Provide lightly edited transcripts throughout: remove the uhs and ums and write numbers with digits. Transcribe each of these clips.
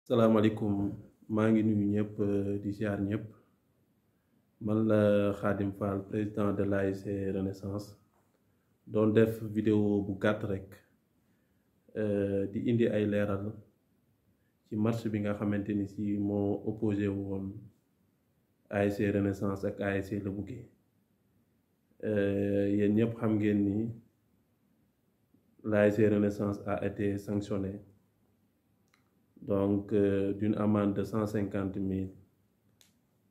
salaamaaleykum maa ngi nuyu ñëpp di ziar ñëpp man la Khadim Fall président de l'ASC Renaissance doon def vidéo bu gàtt rek di indi ay leeral ci match bi nga xamante ni si moo opposé woon ASC Renaissance ak ASC Le Bougué yéen ñëpp xam ngeen ni l'ASC Renaissance a été sanctionné donc d'une amende de 150 000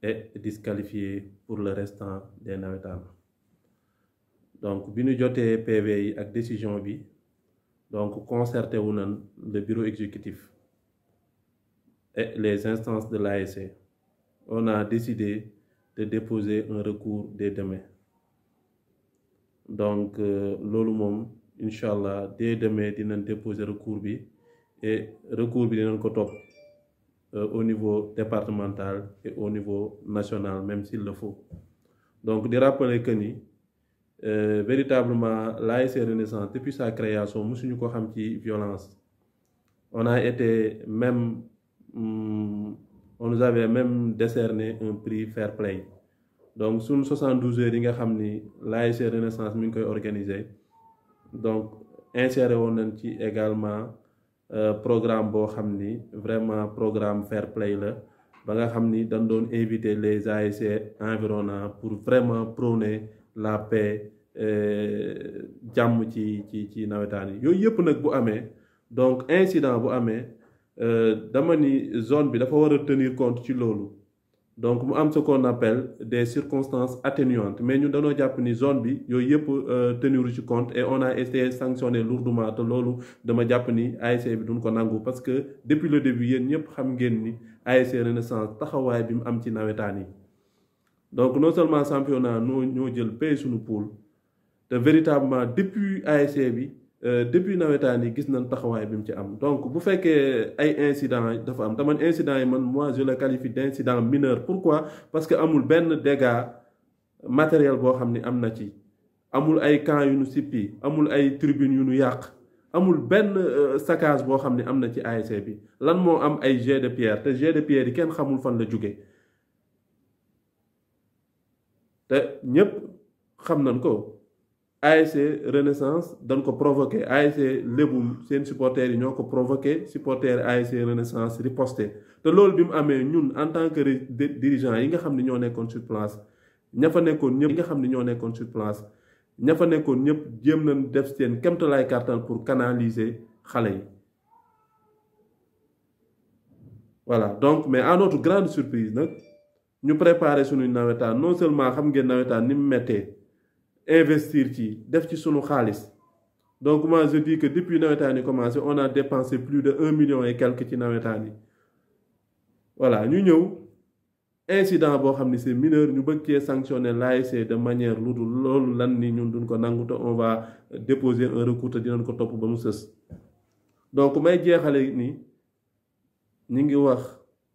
et disqualifié pour le restant des navétanes. Donc bi ñu jotee PV yi ak décision bi donc concerté wu nañ le bureau exécutif et les instances de l'ASC. On a décidé de déposer un recours dès demain. Donc loolu moom incha allah dès demain dinañ déposer recours bi et recours bi dinañ ko topp au niveau départemental et au niveau national même s'il le faut. Donc di rappeler que ni véritablement l'ASC Renaissance depuis sa création musuñu ko xam ci violence. On a été même on nous avait même décerné un prix fair play. Donc suñ 72 heures yi nga xam ni l'ASC Renaissance mi ngi koy organiser donc inséré woon nañ ci également programme boo xam ni vraiment programme fair play la ba nga xam ni dañ doon inviter les ASC environnants pour vraiment prôner la paix jàmm ci nawetaan yi yooyu yëpp nag bu amee donc incident bu amee dama ni zone bi dafa war a tenir compte ci loolu donc mu am ce qu'on appelle des circonstances atténuantes mais ñun dañoo jàpp ni zone bi yooyu yëpp tenir ci compte et on a été sanctionné lourdement te loolu dama jàpp ni ASC bi duñ ko nangu parce que depuis le début yéen ñëpp xam ngeen ni ASC Renaissance taxawaay bi mu am ci nawetaan yi donc non seulement championnat ñoo jël paye suñu poule te véritablement depuis ASC bi depuis nawetaan yi gis nañ taxawaay bi mu ci am donc bu fekkee ay incident dafa am te man incident yi man moi je le qualifie d'incident mineur. Pourquoi? Parce que amul benn dégât matériel boo xam ni am na ci amul ay camp yu nu sippi amul ay tribune yu nu yàq amul benn saccage boo xam ni am na ci ASC bi lan moo am ay jet de pierre te jet de pierre yi kenn xamul fan la jóge te ñépp xam nañ ko. ASC Renaissance dañ ko provoqué ASC Lébu seen supporters yi ñoo ko provoqué supporters ASC Renaissance riposté te loolu bi mu amee ñun en tant que dirigeant yi nga xam ne ñoo nekkoon sur place ña fa nekkoon ñëpp yi nga xam ne ñoo nekkoon sur place ña fa nekkoon ñëpp jéem nañ def seen kéemtalaay kàttan pour canaliser xale yi. Voilà donc mais à notre grande surprise nag ñu préparé suñuy nawetaan non seulement xam ngeen nawetaan ni mu méttee. Investir ci def ci sunu xaalis donc moi je dis que depuis nawetaan yi commencé on a dépensé plus de 1 million et quelque ci nawetaan yi voilà ñu ñëw incident boo xam ni c'est mineur ñu bëgg cee sanctionner l'ASC de manière lu dul loolu lan ni ñun duñ ko nangu te on va déposer un recours te dinañ ko topp ba mu sës. Donc may jeexale ni ñi ngi wax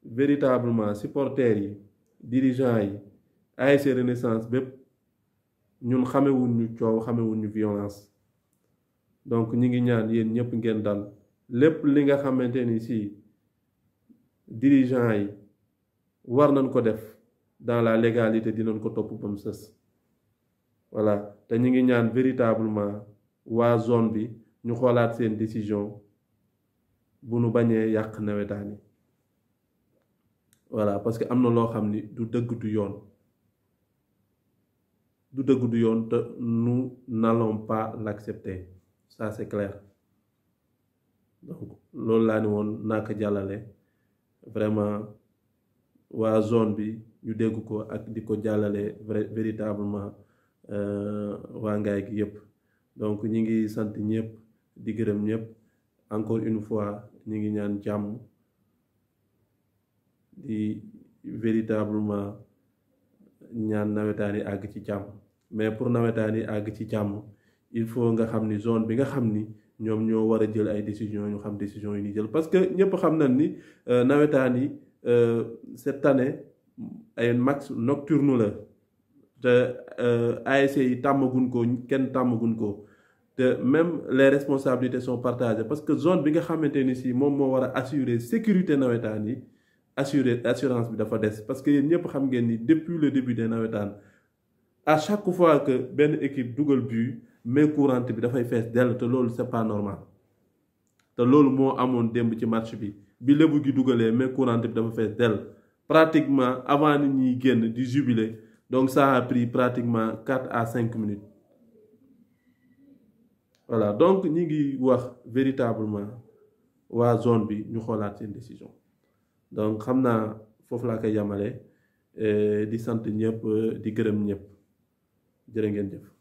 véritablement supporters yi dirigeants yi ASC Renaissance bépp ñun xamewuñ ñu coow xamewuñ ñu violence donc ñi ngi ñaan yéen ñëpp ngeen dal lépp li nga xamante ni si dirigeants yi war nañ ko def dans la légalité dinañ ko topp ba mu sës. Voilà te ñi ngi ñaan véritablement waa zone bi ñu xoolaat seen décision bu nu bañee yàq nawetaan yi voilà parce que am na loo xam ni du dëgg du yoon. Du dëgg du yoon te nous n'allons pas l'accepter ça c'est clair donc loolu laa ni woon naa ko jàllale vraiment waa zone bi ñu dégg ko ak di ko jàllale véritablement waa ngaay gi yëpp donc ñi ngi sant ñëpp di gërëm ñëpp encore une fois ñi ngi ñaan jàmm di véritablement ñaan nawetaan yi àgg ci jàmm mais pour nawetaan yi àgg ci jàmm il faut nga xam ni zone bi nga xam ni ñoom ñoo war a jël ay décisions ñu xam décisions yi ni jël parce que ñëpp xam nañ ni nawetaan yi cette année ay match nocturne la te ASC yi tàmmaguñ ko kenn tàmmaguñ ko même les responsabilités sont partagées parce que zone bi nga xamante ni si moom moo war a assurer sécurité nawetaan yi assurance bi dafa des parce que yéen ñëpp xam ngeen ni depuis le début des nawetaan à chaque fois que benn équipe dugal but main courante bi dafay fees dell te loolu c'est pas normal te loolu moo amoon démb ci match bi Lebu gi dugalee main courante bi dafa fees dell pratiquement avant nit ñuy génn di jubiler donc ça a pris pratiquement 4 à 5 minutes. Voilà, donc ñi ngi wax véritablement waa zone bi ñu xoolaat seen décision donc xam naa foofu laa koy yamale di sant ñëpp di gërëm ñëpp jërë ngeen jëf.